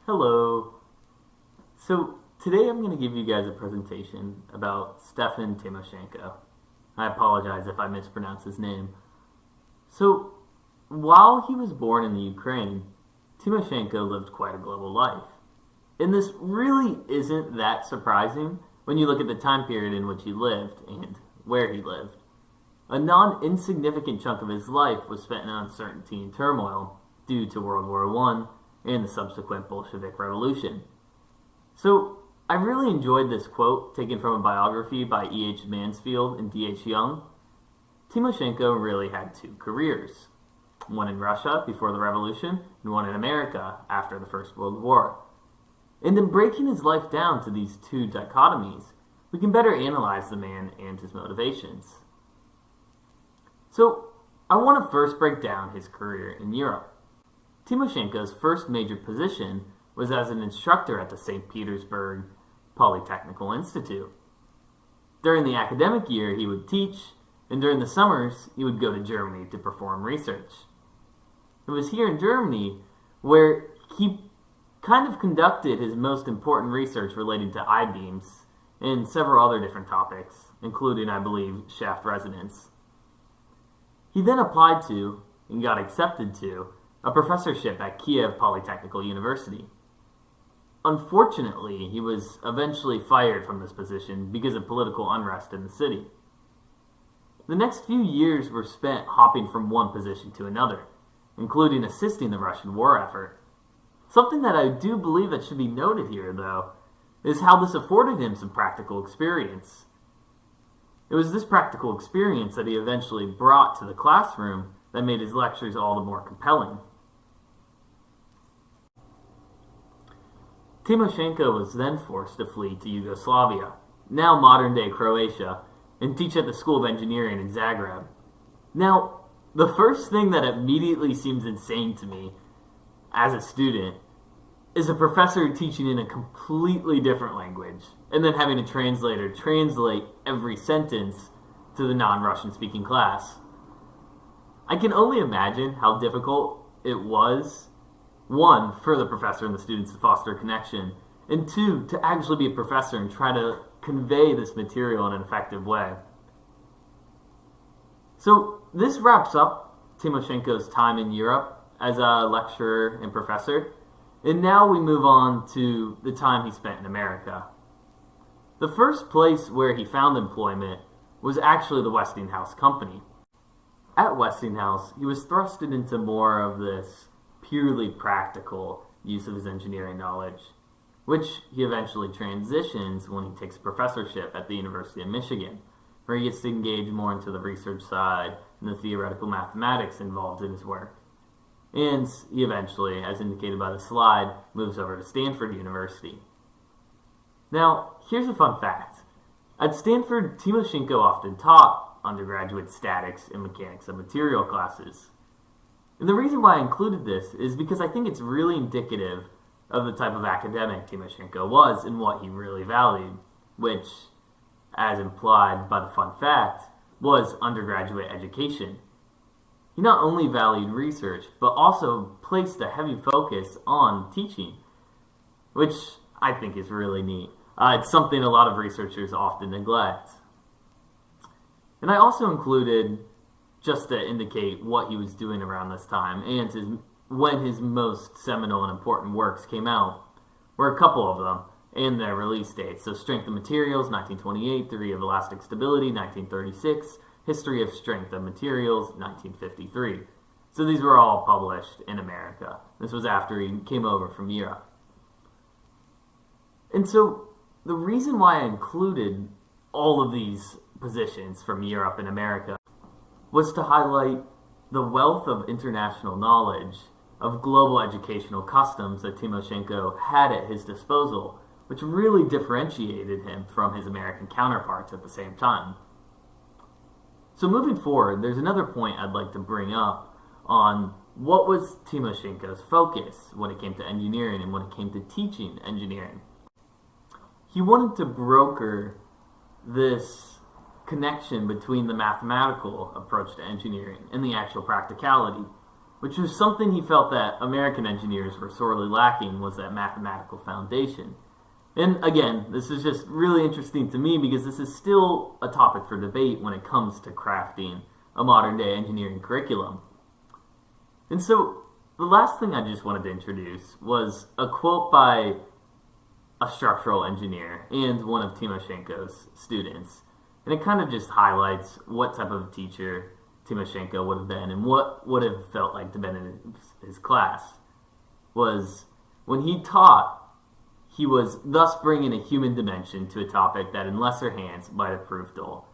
Hello. So today I'm going to give you guys a presentation about Stefan Timoshenko. I apologize if I mispronounce his name. So while he was born in the Ukraine, Timoshenko lived quite a global life. And this really isn't that surprising when you look at the time period in which he lived and where he lived. A non-insignificant chunk of his life was spent in uncertainty and turmoil due to World War I and the subsequent Bolshevik Revolution. So, I really enjoyed this quote taken from a biography by E.H. Mansfield and D.H. Young. Timoshenko really had two careers, one in Russia before the revolution and one in America after the First World War. And in breaking his life down to these two dichotomies, we can better analyze the man and his motivations. So, I want to first break down his career in Europe. Timoshenko's first major position was as an instructor at the St. Petersburg Polytechnical Institute. During the academic year, he would teach, and during the summers, he would go to Germany to perform research. It was here in Germany where he kind of conducted his most important research relating to I-beams and several other different topics, including, I believe, shaft resonance. He then applied to, and got accepted to, a professorship at Kiev Polytechnical University. Unfortunately, he was eventually fired from this position because of political unrest in the city. The next few years were spent hopping from one position to another, including assisting the Russian war effort. Something that I do believe that should be noted here, though, is how this afforded him some practical experience. It was this practical experience that he eventually brought to the classroom that made his lectures all the more compelling. Timoshenko was then forced to flee to Yugoslavia, now modern-day Croatia, and teach at the School of Engineering in Zagreb. Now, the first thing that immediately seems insane to me as a student is a professor teaching in a completely different language, and then having a translator translate every sentence to the non-Russian speaking class. I can only imagine how difficult it was, one, for the professor and the students to foster a connection, and two, to actually be a professor and try to convey this material in an effective way. So this wraps up Timoshenko's time in Europe as a lecturer and professor, and now we move on to the time he spent in America. The first place where he found employment was actually the Westinghouse Company. At Westinghouse, he was thrusted into more of this purely practical use of his engineering knowledge, which he eventually transitions when he takes a professorship at the University of Michigan, where he gets to engage more into the research side and the theoretical mathematics involved in his work. And he eventually, as indicated by the slide, moves over to Stanford University. Now, here's a fun fact. At Stanford, Timoshenko often taught undergraduate statics and mechanics of material classes. And the reason why I included this is because I think it's really indicative of the type of academic Timoshenko was and what he really valued, which, as implied by the fun fact, was undergraduate education. He not only valued research, but also placed a heavy focus on teaching, which I think is really neat. It's something a lot of researchers often neglect. And I also included, just to indicate what he was doing around this time, and when his most seminal and important works came out, were a couple of them, and their release dates. So Strength of Materials, 1928, Theory of Elastic Stability, 1936, History of Strength of Materials, 1953. So these were all published in America. This was after he came over from Europe. And so the reason why I included all of these positions from Europe and America was to highlight the wealth of international knowledge of global educational customs that Timoshenko had at his disposal, which really differentiated him from his American counterparts at the same time. So moving forward, there's another point I'd like to bring up on what was Timoshenko's focus when it came to engineering and when it came to teaching engineering. He wanted to broker this connection between the mathematical approach to engineering and the actual practicality. which was something he felt that American engineers were sorely lacking, was that mathematical foundation. And again, this is just really interesting to me because this is still a topic for debate when it comes to crafting a modern day engineering curriculum. And so the last thing I just wanted to introduce was a quote by a structural engineer and one of Timoshenko's students. And it kind of just highlights what type of teacher Timoshenko would have been and what would have felt like to be in his class. Was when he taught, he was thus bringing a human dimension to a topic that in lesser hands might have proved dull.